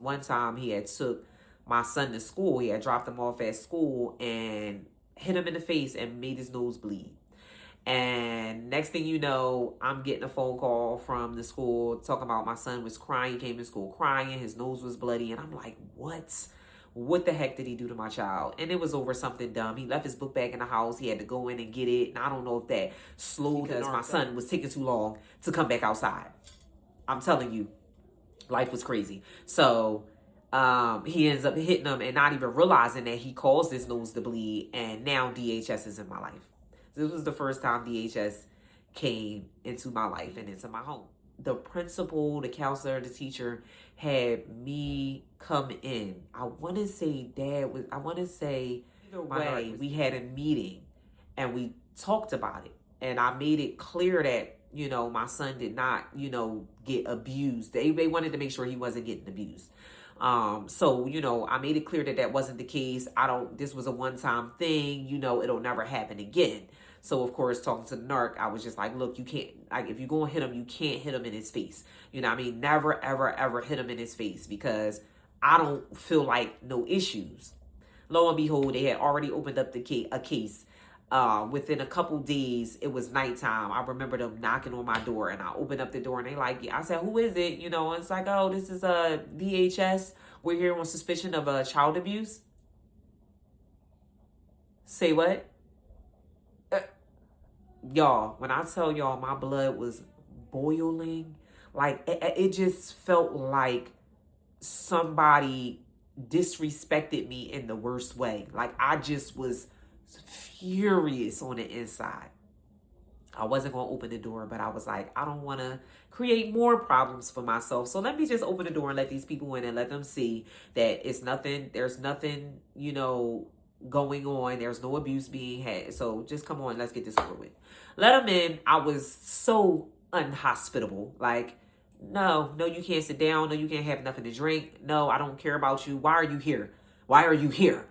one time he had took my son to school. He had dropped him off at school and hit him in the face and made his nose bleed. And next thing you know, I'm getting a phone call from the school talking about my son was crying. He came to school crying. His nose was bloody. And I'm like, what? What the heck did he do to my child? And it was over something dumb. He left his book bag in the house. He had to go in and get it. And I don't know if that slowed because my son was taking too long to come back outside. I'm telling you, life was crazy. So he ends up hitting him and not even realizing that he caused his nose to bleed. And now DHS is in my life. This was the first time DHS came into my life and into my home. The principal, the counselor, the teacher had me come in. I want to say either way, we had a meeting and we talked about it. And I made it clear that, my son did not, get abused. They wanted to make sure he wasn't getting abused. So, I made it clear that that wasn't the case. This was a one-time thing, it'll never happen again. So, of course, talking to the narc, I was just like, look, you can't, if you're going to hit him, you can't hit him in his face. Never, ever, ever hit him in his face because I don't feel like no issues. Lo and behold, they had already opened up a case. Within a couple days, it was nighttime. I remember them knocking on my door and I opened up the door and they like, I said, who is it? And it's like, oh, this is a DHS. We're here on suspicion of child abuse. Say what? Y'all, when I tell y'all my blood was boiling, like it just felt like somebody disrespected me in the worst way. Like I just was furious on the inside. I wasn't going to open the door, but I was like, I don't want to create more problems for myself. So let me just open the door and let these people in and let them see that there's nothing, going on. There's no abuse being had. So just come on, let's get this over with. Let them in. I was so unhospitable. Like, no, you can't sit down. No, you can't have nothing to drink. No, I don't care about you. Why are you here? Why are you here?